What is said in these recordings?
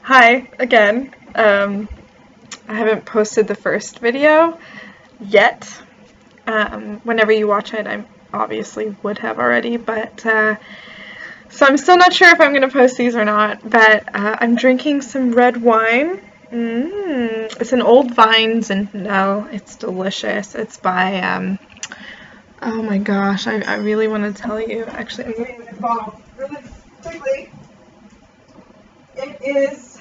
Hi again. I haven't posted the first video yet. Whenever you watch it, I obviously would have already, but so I'm still not sure if I'm going to post these or not, but I'm drinking some red wine. It's an Old Vines, and no, it's delicious. It's by, oh my gosh, I really want to tell you. Actually, I'm getting the bottle really quickly. It is,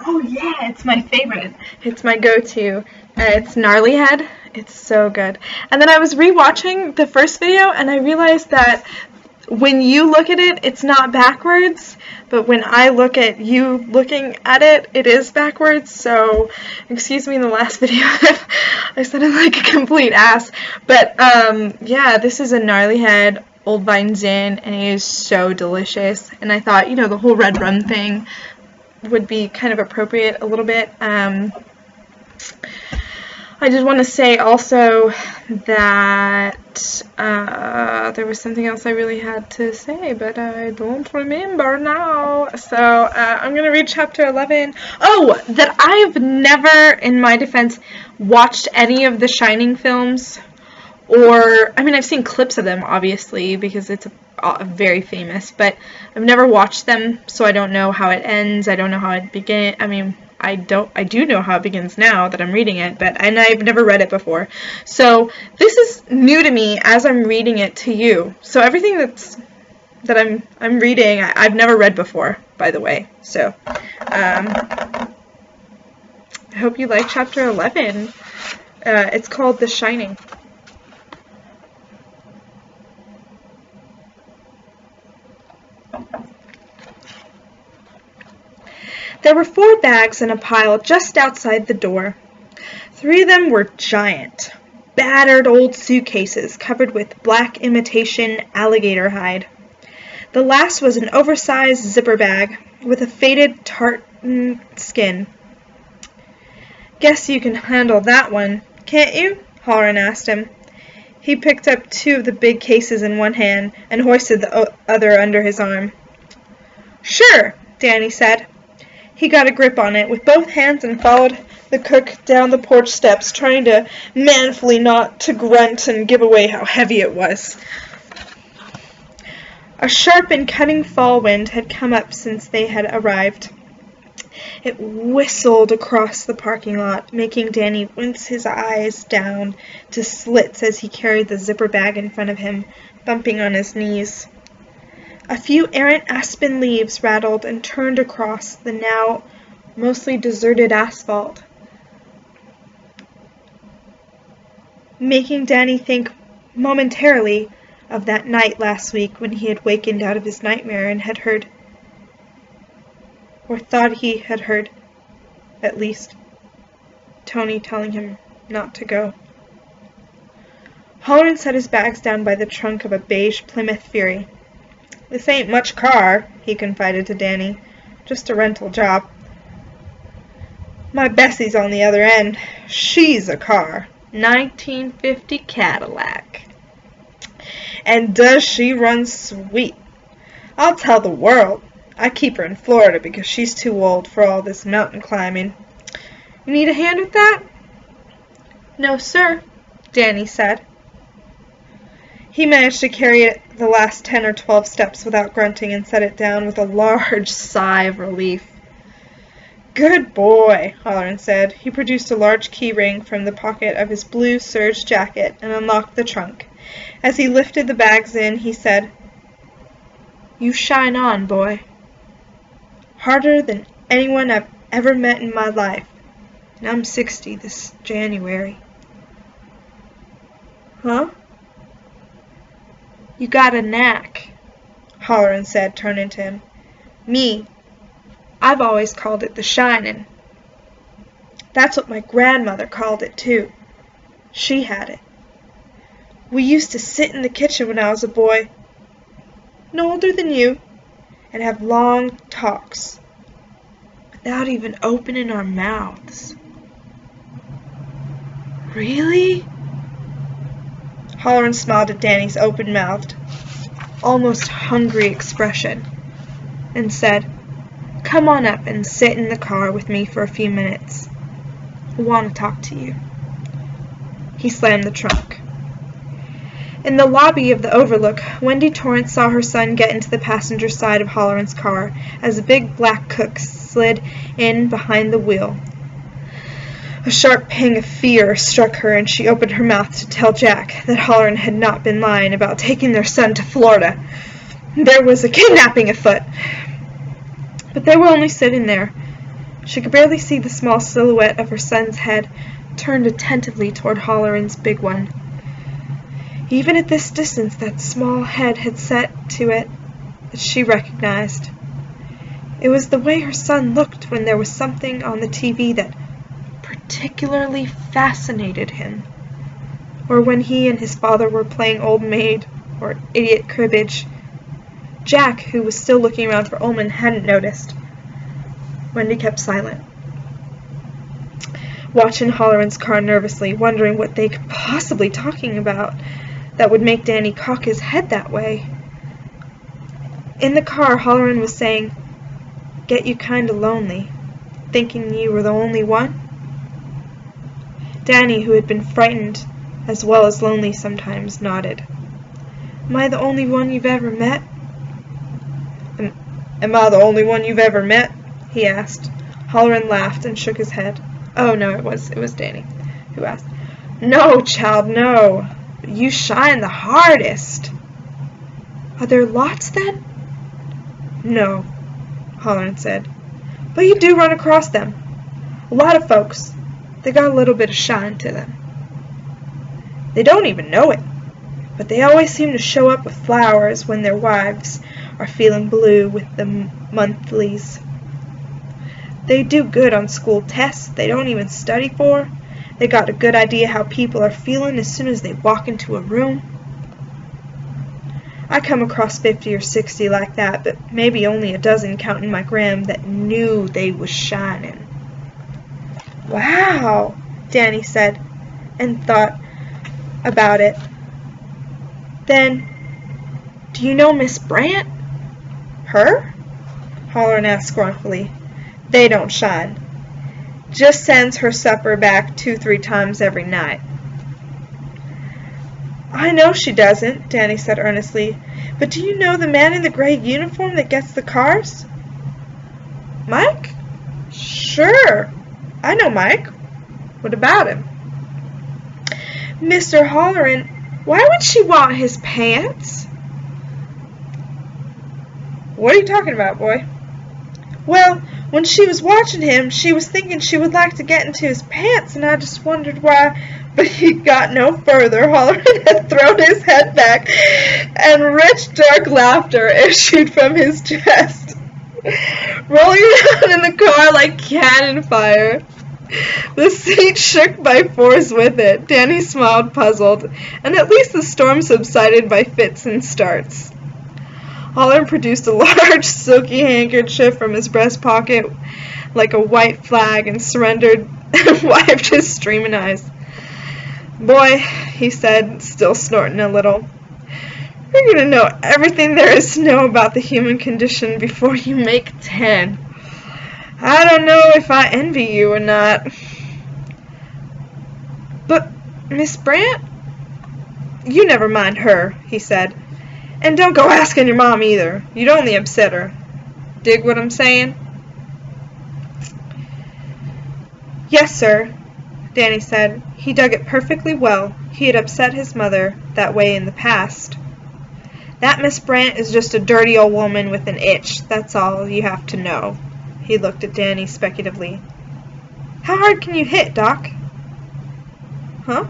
oh yeah, it's my favorite. It's my go-to. It's Gnarly Head. It's so good. And then I was rewatching the first video and I realized that when you look at it, it's not backwards, but when I look at you looking at it, it is backwards. So, excuse me in the last video I sounded like a complete ass. But yeah, this is a Gnarly Head Old Vines Inn, and it is so delicious. And I thought, you know, the whole red rum thing would be kind of appropriate a little bit. I just want to say also that there was something else I really had to say, but I don't remember now. So I'm going to read chapter 11. Oh, that I've never, in my defense, watched any of the Shining films. Or, I mean, I've seen clips of them, obviously, because it's very famous, but I've never watched them, so I don't know how it ends. I don't know how it begins. I mean, I do know how it begins now that I'm reading it, and I've never read it before. So this is new to me as I'm reading it to you. So everything that I'm reading, I've never read before, by the way. So I hope you like chapter 11. It's called The Shining. There were 4 bags in a pile just outside the door. 3 of them were giant, battered old suitcases covered with black imitation alligator hide. The last was an oversized zipper bag with a faded tartan skin. "Guess you can handle that one, can't you?" Halloran asked him. He picked up 2 of the big cases in one hand and hoisted the other under his arm. "Sure," Danny said. He got a grip on it with both hands and followed the cook down the porch steps, trying to manfully not to grunt and give away how heavy it was. A sharp and cutting fall wind had come up since they had arrived. It whistled across the parking lot, making Danny wince his eyes down to slits as he carried the zipper bag in front of him, bumping on his knees. A few errant aspen leaves rattled and turned across the now mostly deserted asphalt, making Danny think momentarily of that night last week when he had wakened out of his nightmare and had heard, or thought he had heard, at least, Tony telling him not to go. Halloran set his bags down by the trunk of a beige Plymouth Fury. "This ain't much car," he confided to Danny. "Just a rental job. My Bessie's on the other end. She's a car. 1950 Cadillac. And does she run sweet. I'll tell the world. I keep her in Florida because she's too old for all this mountain climbing. You need a hand with that?" "No, sir," Danny said. He managed to carry it the last 10 or 12 steps without grunting and set it down with a large sigh of relief. "Good boy," Halloran said. He produced a large key ring from the pocket of his blue serge jacket and unlocked the trunk. As he lifted the bags in, he said, "You shine on, boy. Harder than anyone I've ever met in my life, and I'm 60 this January." "Huh?" "You got a knack," Halloran said, turning to him. "Me, I've always called it the shining. That's what my grandmother called it, too. She had it. We used to sit in the kitchen when I was a boy, no older than you, and have long talks, without even opening our mouths." "Really?" Halloran smiled at Danny's open-mouthed, almost hungry expression, and said, Come on up and sit in the car with me for a few minutes. I want to talk to you." He slammed the trunk. In the lobby of the Overlook, Wendy Torrance saw her son get into the passenger side of Halloran's car as a big black cook slid in behind the wheel. A sharp pang of fear struck her, and she opened her mouth to tell Jack that Halloran had not been lying about taking their son to Florida. There was a kidnapping afoot. But they were only sitting there. She could barely see the small silhouette of her son's head turned attentively toward Halloran's big one. Even at this distance, that small head had set to it that she recognized. It was the way her son looked when there was something on the TV that particularly fascinated him, or when he and his father were playing old maid or idiot cribbage. Jack, who was still looking around for Ullman, hadn't noticed. Wendy kept silent, watching Halloran's car nervously, wondering what they could possibly be talking about that would make Danny cock his head that way. In the car, Halloran was saying, "Get you kinda lonely, thinking you were the only one?" Danny, who had been frightened as well as lonely sometimes, nodded. "Am I the only one you've ever met?" Am I the only one you've ever met?" he asked. Halloran laughed and shook his head. Oh, no, it was Danny who asked. "No, child, no. You shine the hardest." "Are there lots, then?" "No," Halloran said. "But you do run across them. A lot of folks. They got a little bit of shine to them. They don't even know it, but they always seem to show up with flowers when their wives are feeling blue with the monthlies. They do good on school tests they don't even study for. They got a good idea how people are feeling as soon as they walk into a room. I come across 50 or 60 like that, but maybe only a dozen counting my gram that knew they was shining." "Wow," Danny said, and thought about it. "Then, do you know Miss Brant?" "Her?" Halloran asked scornfully. "They don't shine. Just sends her supper back 2-3 times every night." "I know she doesn't," Danny said earnestly. "But do you know the man in the gray uniform that gets the cars?" "Mike? Sure. I know Mike. What about him?" "Mr. Halloran, why would she want his pants?" "What are you talking about, boy?" "Well, when she was watching him, she was thinking she would like to get into his pants, and I just wondered why." But he got no further. Halloran had thrown his head back, and rich, dark laughter issued from his chest, rolling around in the car like cannon fire. The seat shook by force with it. Danny smiled, puzzled, and at least the storm subsided by fits and starts. Halloran produced a large, silky handkerchief from his breast pocket like a white flag and surrendered and wiped his streaming eyes. "Boy," he said, still snorting a little, "you're going to know everything there is to know about the human condition before you make 10. I don't know if I envy you or not." "But Miss Brant?" "You never mind her," he said. "And don't go asking your mom either. You'd only upset her. Dig what I'm saying?" "Yes, sir," Danny said. He dug it perfectly well. He had upset his mother that way in the past. "That Miss Brant is just a dirty old woman with an itch. That's all you have to know." He looked at Danny speculatively. "How hard can you hit, Doc?" "Huh?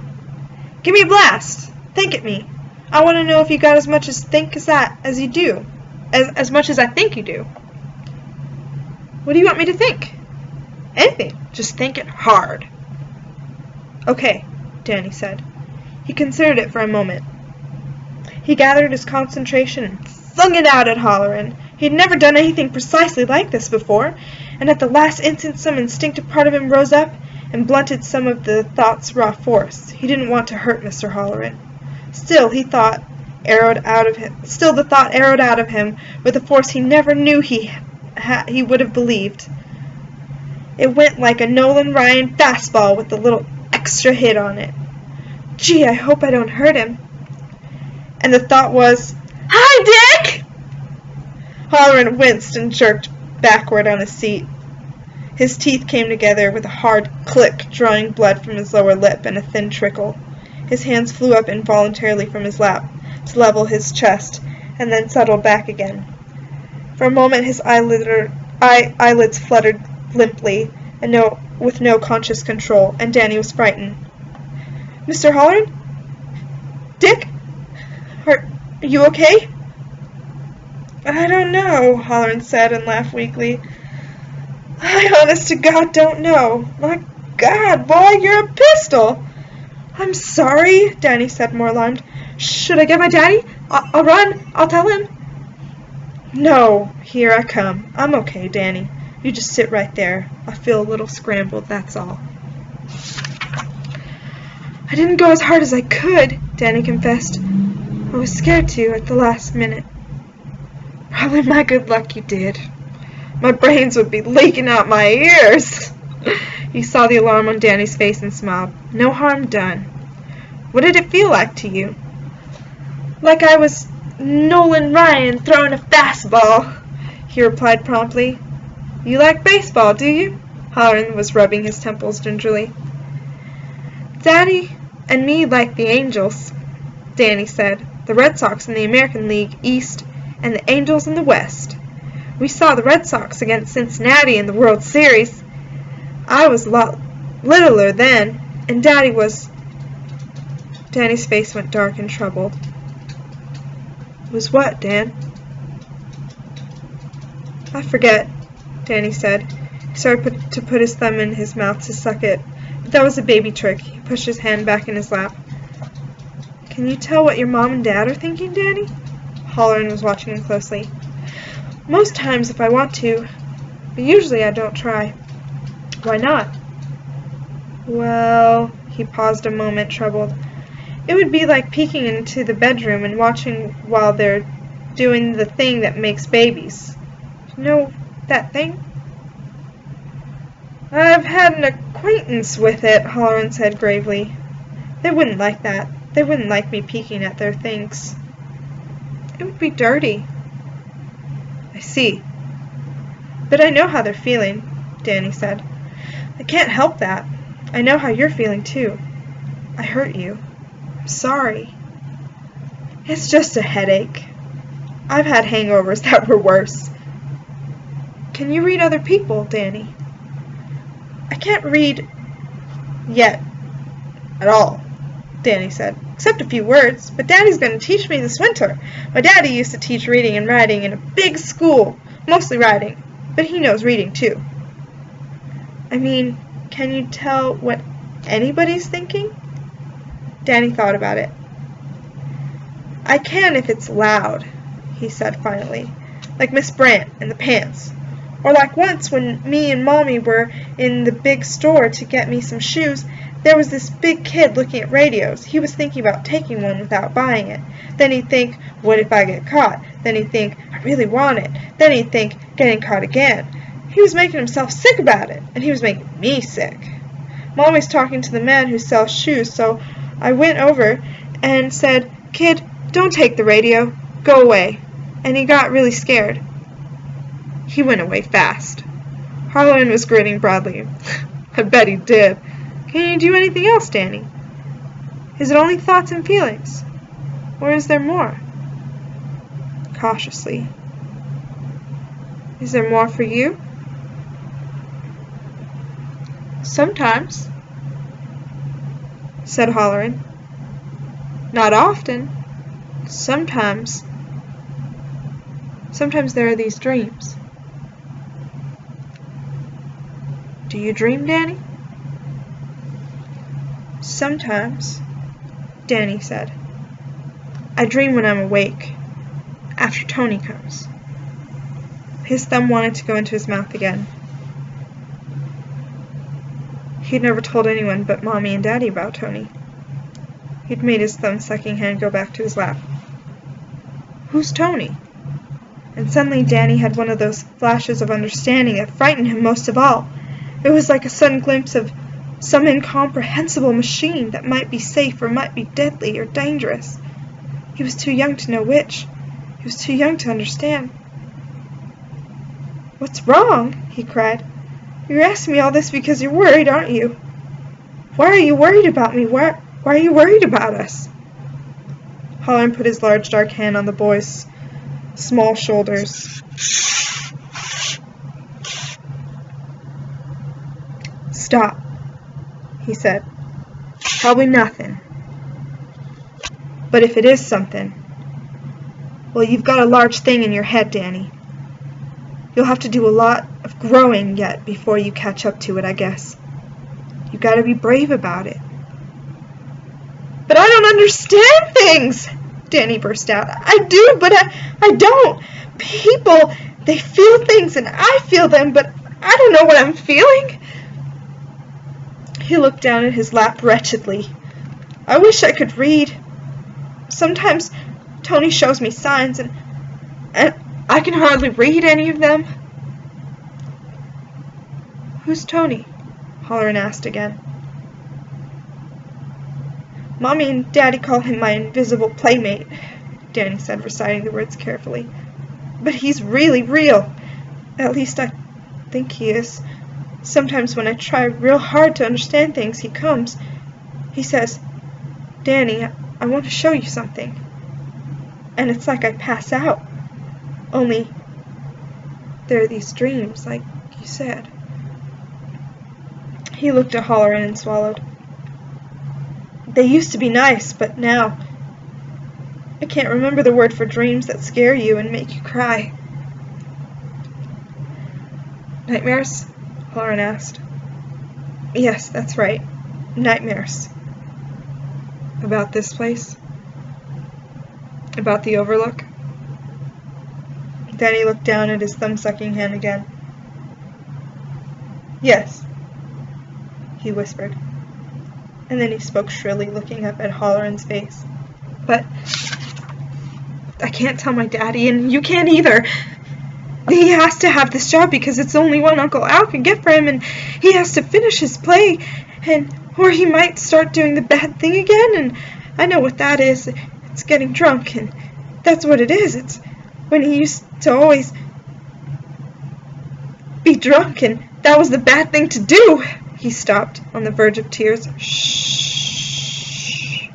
Give me a blast. Think at me. I want to know if you got as much as think as you do. As much as I think you do." "What do you want me to think?" "Anything. Just think it hard." "Okay," Danny said. He considered it for a moment. He gathered his concentration and flung it out at Halloran. He'd never done anything precisely like this before, and at the last instant some instinctive part of him rose up and blunted some of the thought's raw force. He didn't want to hurt Mr. Halloran. Still, the thought arrowed out of him with a force he never knew he he would have believed. It went like a Nolan Ryan fastball with a little extra hit on it. Gee, I hope I don't hurt him. And the thought was, "Hi, Dick!" Halloran winced and jerked backward on his seat. His teeth came together with a hard click, drawing blood from his lower lip and a thin trickle. His hands flew up involuntarily from his lap to level his chest, and then settled back again. For a moment his eyelids fluttered limply, and with no conscious control, and Danny was frightened. "Mr. Halloran? Dick? Are you okay?" "I don't know," Halloran said, and laughed weakly. "I honest to God don't know. My God, boy, you're a pistol!" "I'm sorry," Danny said, more alarmed. "Should I get my daddy? I'll run. I'll tell him." "No, here I come. I'm okay, Danny. You just sit right there. I feel a little scrambled, that's all." "I didn't go as hard as I could," Danny confessed. "I was scared to at the last minute." "Probably my good luck you did. My brains would be leaking out my ears." He saw the alarm on Danny's face and smiled. "No harm done. What did it feel like to you?" "Like I was Nolan Ryan throwing a fastball," he replied promptly. "You like baseball, do you?" Halloran was rubbing his temples gingerly. "Daddy and me like the Angels," Danny said. "The Red Sox in the American League East and the Angels in the West. We saw the Red Sox against Cincinnati in the World Series. I was a lot littler then, and Daddy was—" Danny's face went dark and troubled. "Was what, Dan?" "I forget," Danny said. He started to put his thumb in his mouth to suck it, but that was a baby trick. He pushed his hand back in his lap. "Can you tell what your mom and dad are thinking, Danny?" Halloran was watching him closely. "Most times if I want to, but usually I don't try." "Why not?" "Well," he paused a moment, troubled. "It would be like peeking into the bedroom and watching while they're doing the thing that makes babies. You know that thing?" "I've had an acquaintance with it," Halloran said gravely. "They wouldn't like that. They wouldn't like me peeking at their things." "It would be dirty." "I see. But I know how they're feeling," Danny said. "I can't help that. I know how you're feeling, too. I hurt you. I'm sorry." "It's just a headache. I've had hangovers that were worse." "Can you read other people, Danny?" "I can't read yet at all," Danny said, "except a few words, but Daddy's going to teach me this winter. My daddy used to teach reading and writing in a big school, mostly writing, but he knows reading too." "I mean, can you tell what anybody's thinking?" Danny thought about it. "I can if it's loud," he said finally, "like Miss Brant and the pants. Or like once when me and Mommy were in the big store to get me some shoes, there was this big kid looking at radios. He was thinking about taking one without buying it. Then he'd think, what if I get caught? Then he'd think, I really want it. Then he'd think, getting caught again. He was making himself sick about it, and he was making me sick. Mommy's talking to the man who sells shoes, so I went over and said, 'Kid, don't take the radio. Go away.' And he got really scared. He went away fast." Halloran was grinning broadly. "I bet he did. Can you do anything else, Danny? Is it only thoughts and feelings? Or is there more?" Cautiously. "Is there more for you?" "Sometimes," said Halloran. "Not often. Sometimes. Sometimes there are these dreams." "Do you dream, Danny?" "Sometimes," Danny said. "I dream when I'm awake, after Tony comes." His thumb wanted to go into his mouth again. He'd never told anyone but Mommy and Daddy about Tony. He'd made his thumb-sucking hand go back to his lap. "Who's Tony?" And suddenly Danny had one of those flashes of understanding that frightened him most of all. It was like a sudden glimpse of some incomprehensible machine that might be safe or might be deadly or dangerous. He was too young to know which. He was too young to understand. "What's wrong?" he cried. "You're asking me all this because you're worried, aren't you? Why are you worried about me? Why are you worried about us?" Halloran put his large dark hand on the boy's small shoulders. "Stop," he said. "Probably nothing. But if it is something, well, you've got a large thing in your head, Danny. You'll have to do a lot of growing yet before you catch up to it, I guess. You've got to be brave about it." "But I don't understand things!" Danny burst out. "I do, but I don't. People, they feel things and I feel them, but I don't know what I'm feeling." He looked down at his lap wretchedly. "I wish I could read. Sometimes Tony shows me signs and I can hardly read any of them." "Who's Tony?" Halloran asked again. "Mommy and Daddy call him my invisible playmate," Danny said, reciting the words carefully. "But he's really real. At least I think he is. Sometimes when I try real hard to understand things, he comes. He says, 'Danny, I want to show you something.' And it's like I pass out. Only there are these dreams, like you said." He looked at Halloran and swallowed. "They used to be nice, but now I can't remember the word for dreams that scare you and make you cry." "Nightmares?" Halloran asked. "Yes, that's right. Nightmares." "About this place? About the Overlook?" Danny looked down at his thumb-sucking hand again. "Yes," he whispered. And then he spoke shrilly, looking up at Halloran's face. "But I can't tell my daddy, and you can't either. He has to have this job because it's the only one Uncle Al can get for him, and he has to finish his play, or he might start doing the bad thing again, and I know what that is. It's getting drunk, and that's what it is. It's when he used to always be drunk, and that was the bad thing to do." He stopped, on the verge of tears. "Shh,"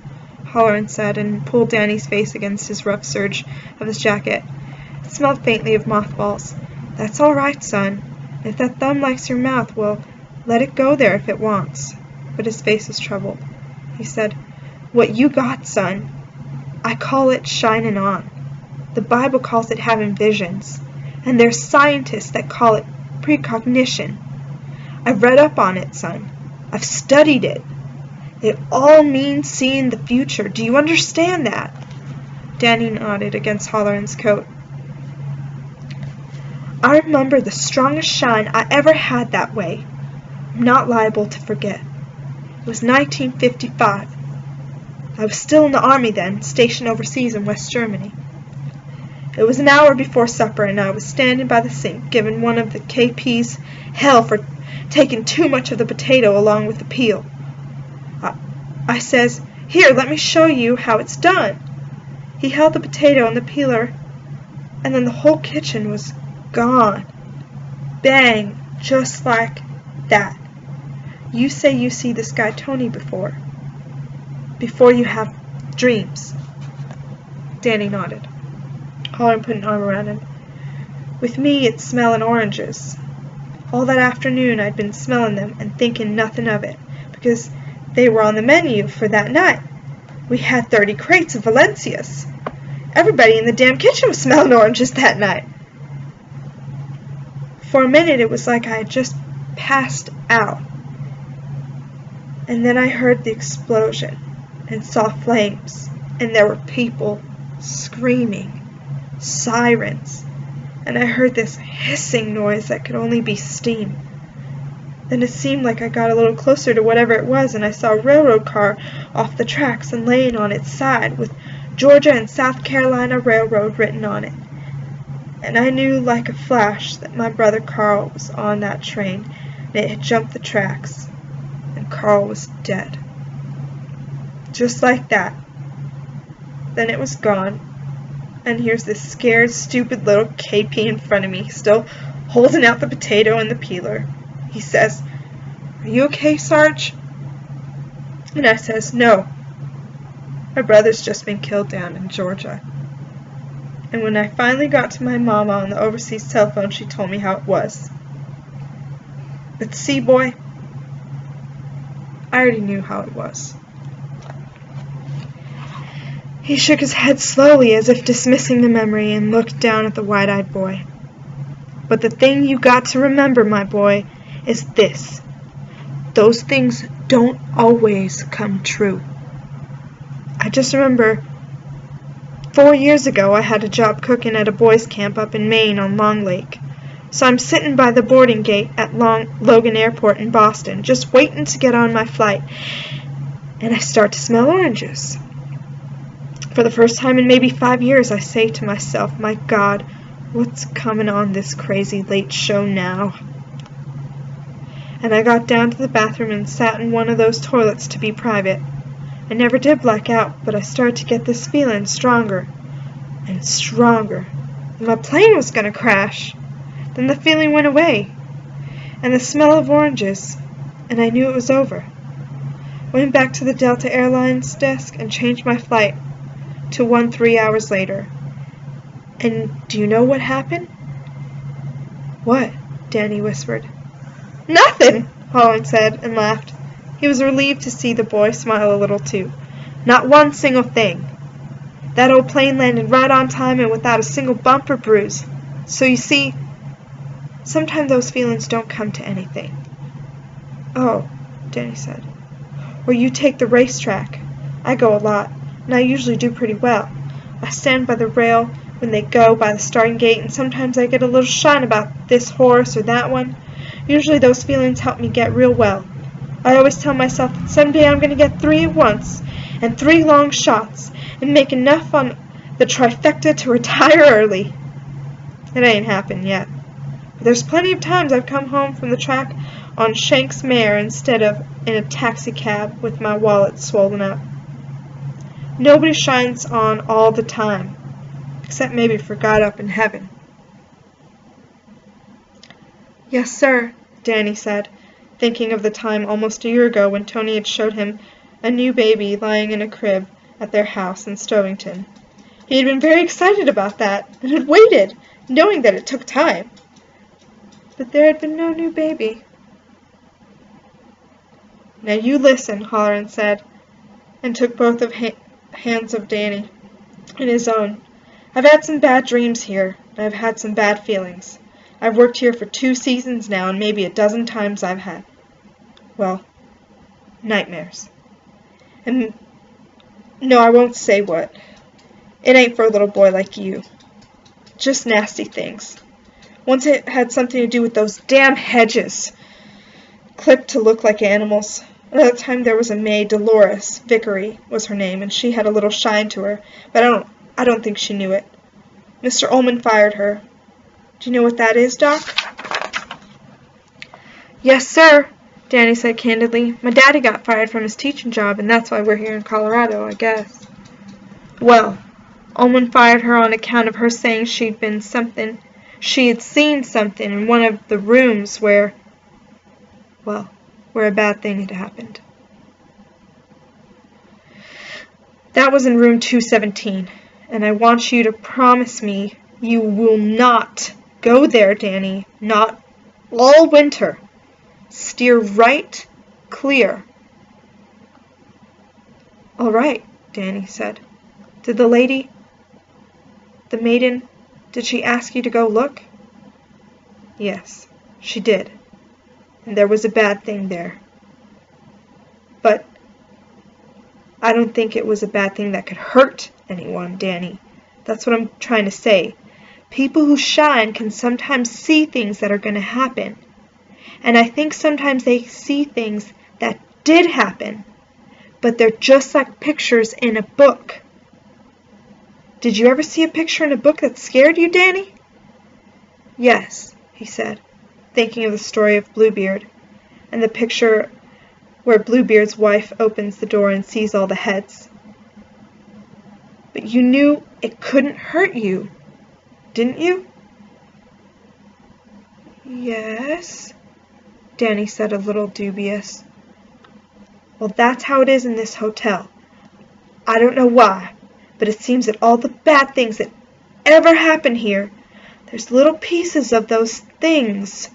Halloran said, and pulled Danny's face against his rough serge of his jacket. It smelled faintly of mothballs. "That's all right, son. If that thumb likes your mouth, well, let it go there if it wants." But his face was troubled. He said, "What you got, son, I call it shining on. The Bible calls it having visions, and there's scientists that call it precognition. I've read up on it, son. I've studied it. It all means seeing the future. Do you understand that?" Danny nodded against Halloran's coat. "I remember the strongest shine I ever had that way. I'm not liable to forget. It was 1955. I was still in the army then, stationed overseas in West Germany. It was an hour before supper, and I was standing by the sink, giving one of the KPs hell for taking too much of the potato along with the peel. I says, 'Here, let me show you how it's done.' He held the potato and the peeler, and then the whole kitchen was gone. Bang, just like that. You say you see this guy Tony before you have dreams." Danny nodded. Halloran put an arm around him. "With me, it's smelling oranges. All that afternoon I'd been smelling them and thinking nothing of it, because they were on the menu for that night. We had 30 crates of Valencias. Everybody in the damn kitchen was smelling oranges that night. For a minute it was like I had just passed out. And then I heard the explosion and saw flames, and there were people screaming, sirens, and I heard this hissing noise that could only be steam. Then it seemed like I got a little closer to whatever it was, and I saw a railroad car off the tracks and laying on its side with Georgia and South Carolina Railroad written on it. and I knew like a flash that my brother Carl was on that train, and it had jumped the tracks, and Carl was dead. Just like that. Then it was gone, and here's this scared, stupid little KP in front of me, still holding out the potato and the peeler. He says, "Are you okay, Sarge?" And I says, "No. My brother's just been killed down in Georgia." And when I finally got to my mama on the overseas telephone, she told me how it was. But see, boy, I already knew how it was. He shook his head slowly as if dismissing the memory and looked down at the wide-eyed boy. But the thing you got to remember, my boy, is this. Those things don't always come true. I just remember 4 years ago I had a job cooking at a boys' camp up in Maine on Long Lake. So I'm sitting by the boarding gate at Logan Airport in Boston, just waiting to get on my flight, and I start to smell oranges. For the first time in maybe 5 years, I say to myself, my God, what's coming on this crazy late show now? And I got down to the bathroom and sat in one of those toilets to be private. I never did black out, but I started to get this feeling stronger and stronger. My plane was going to crash. Then the feeling went away, and the smell of oranges, and I knew it was over. Went back to the Delta Airlines desk and changed my flight to one 3 hours later. And do you know what happened? What? Danny whispered. Nothing, Holland said and laughed. He was relieved to see the boy smile a little too. Not one single thing. That old plane landed right on time and without a single bump or bruise. So you see, sometimes those feelings don't come to anything. Oh, Danny said. Or you take the racetrack. I go a lot, and I usually do pretty well. I stand by the rail when they go by the starting gate, and sometimes I get a little shine about this horse or that one. Usually those feelings help me get real well. I always tell myself that someday I'm going to get 3 at once, and 3 long shots, and make enough on the trifecta to retire early. It ain't happened yet. But there's plenty of times I've come home from the track on Shank's mare instead of in a taxi cab with my wallet swollen up. Nobody shines on all the time, except maybe for God up in heaven. Yes, sir, Danny said, thinking of the time almost a year ago when Tony had showed him a new baby lying in a crib at their house in Stovington. He had been very excited about that, and had waited, knowing that it took time. But there had been no new baby. Now you listen, Halloran said, and took both of hands of Danny in his own. I've had some bad dreams here, and I've had some bad feelings. I've worked here for 2 seasons now, and maybe a dozen times I've had, well, nightmares. And no, I won't say what. It ain't for a little boy like you. Just nasty things. Once it had something to do with those damn hedges, clipped to look like animals. Another time there was a maid, Dolores Vickery was her name, and she had a little shine to her, but I don't think she knew it. Mr. Ullman fired her. Do you know what that is, Doc? Yes, sir, Danny said candidly. My daddy got fired from his teaching job, and that's why we're here in Colorado, I guess. Well, Ullman fired her on account of her saying she had seen something in one of the rooms where a bad thing had happened. That was in room 217, and I want you to promise me you will not go there, Danny, not all winter. Steer right clear. All right, Danny said. Did the maiden, did she ask you to go look? Yes, she did. And there was a bad thing there. But I don't think it was a bad thing that could hurt anyone, Danny. That's what I'm trying to say. People who shine can sometimes see things that are going to happen. And I think sometimes they see things that did happen, but they're just like pictures in a book. Did you ever see a picture in a book that scared you, Danny? Yes, he said, thinking of the story of Bluebeard, and the picture where Bluebeard's wife opens the door and sees all the heads. But you knew it couldn't hurt you, didn't you? Yes, Danny said, a little dubious. Well, that's how it is in this hotel. I don't know why, but it seems that all the bad things that ever happen here, there's little pieces of those things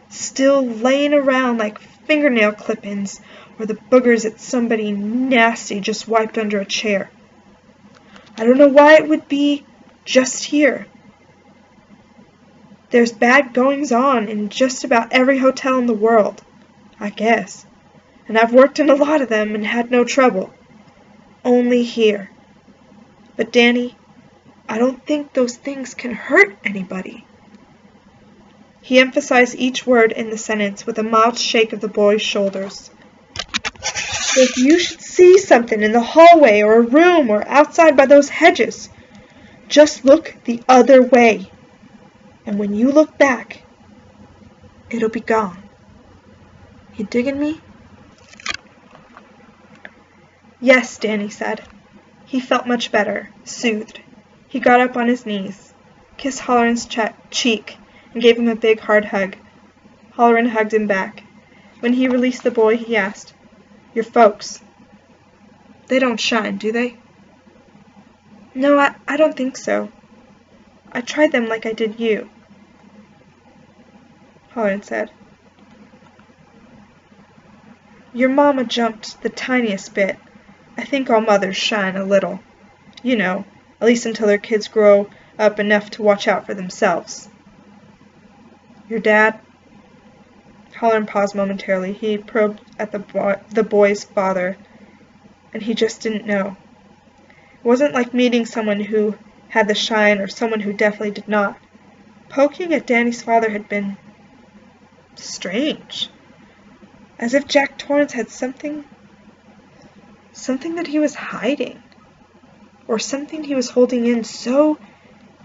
still laying around like fingernail clip-ins or the boogers that somebody nasty just wiped under a chair. I don't know why it would be just here. There's bad goings-on in just about every hotel in the world, I guess, and I've worked in a lot of them and had no trouble. Only here. But Danny, I don't think those things can hurt anybody. He emphasized each word in the sentence with a mild shake of the boy's shoulders. If you should see something in the hallway or a room or outside by those hedges, just look the other way. And when you look back, it'll be gone. You diggin' me? Yes, Danny said. He felt much better, soothed. He got up on his knees, kissed Halloran's cheek, and gave him a big, hard hug. Halloran hugged him back. When he released the boy, he asked, "Your folks, they don't shine, do they?" "No, I don't think so. I tried them like I did you," Halloran said. "Your mama jumped the tiniest bit. I think all mothers shine a little. You know, at least until their kids grow up enough to watch out for themselves." "Your dad?" Halloran paused momentarily. He probed at the boy's father, and he just didn't know. It wasn't like meeting someone who had the shine or someone who definitely did not. Poking at Danny's father had been strange, as if Jack Torrance had something that he was hiding, or something he was holding in so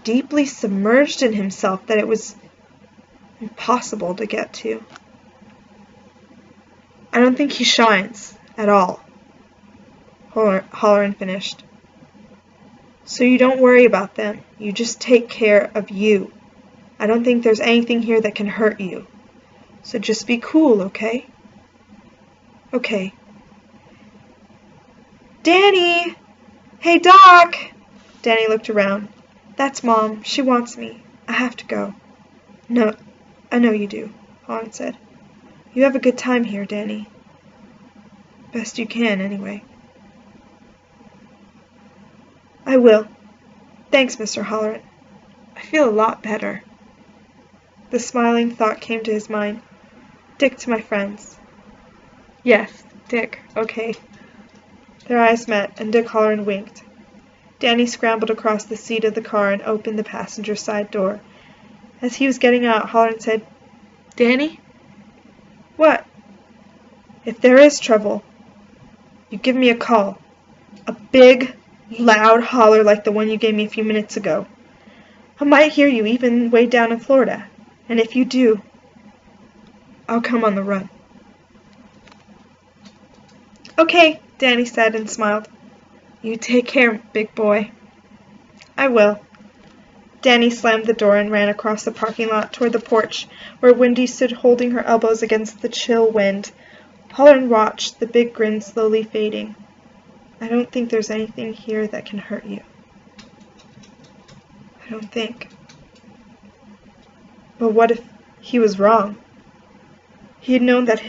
deeply submerged in himself that it was impossible to get to. "I don't think he shines at all," Halloran finished. "So you don't worry about them. You just take care of you. I don't think there's anything here that can hurt you. So just be cool, okay?" "Okay." "Danny! Hey, Doc!" Danny looked around. "That's Mom. She wants me. I have to go." "No, I know you do," Halloran said. "You have a good time here, Danny. Best you can, anyway." "I will. Thanks, Mr. Halloran. I feel a lot better." The smiling thought came to his mind. "Dick to my friends." "Yes, Dick, okay." Their eyes met, and Dick Halloran winked. Danny scrambled across the seat of the car and opened the passenger side door. As he was getting out, Halloran said, "Danny?" "What?" "If there is trouble, you give me a call. A big, loud holler like the one you gave me a few minutes ago. I might hear you even way down in Florida, and if you do, I'll come on the run." "Okay," Danny said and smiled. "You take care, big boy." "I will." Danny slammed the door and ran across the parking lot toward the porch, where Wendy stood holding her elbows against the chill wind. Halloran watched the big grin slowly fading. "I don't think there's anything here that can hurt you. I don't think." But what if he was wrong? He had known that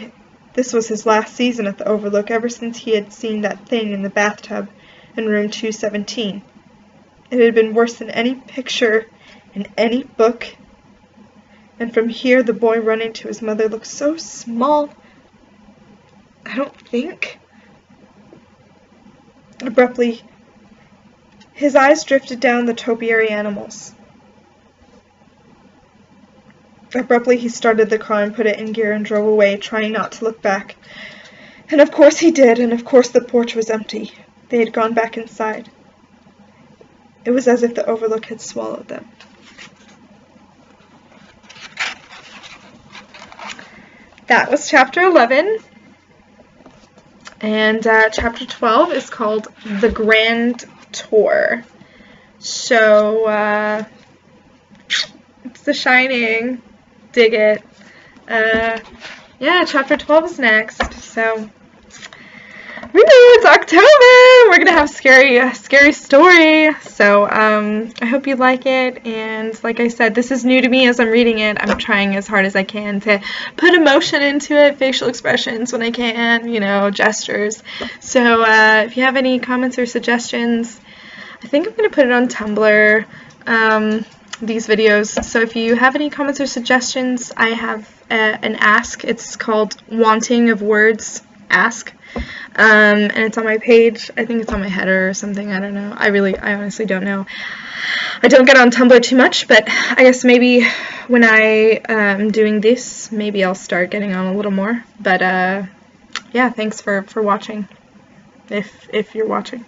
this was his last season at the Overlook ever since he had seen that thing in the bathtub in room 217. It had been worse than any picture in any book. And from here the boy running to his mother looked so small. I don't think. Abruptly, his eyes drifted down the topiary animals. Abruptly, he started the car and put it in gear and drove away, trying not to look back. And of course he did, and of course the porch was empty. They had gone back inside. It was as if the Overlook had swallowed them. that was chapter 11. And chapter 12 is called The Grand Tour. So, it's The Shining. Dig it. Yeah, chapter 12 is next. So, woo, it's October! We're gonna have a scary story. So, I hope you like it. And like I said, this is new to me as I'm reading it. I'm trying as hard as I can to put emotion into it, facial expressions when I can, you know, gestures. So, if you have any comments or suggestions, I think I'm gonna put it on Tumblr, these videos. So if you have any comments or suggestions, I have an ask. It's called Wanting of Words Ask. And it's on my page. I think it's on my header or something. I don't know. I honestly don't know. I don't get on Tumblr too much, but I guess maybe when I am doing this, maybe I'll start getting on a little more. But yeah, thanks for watching, if you're watching.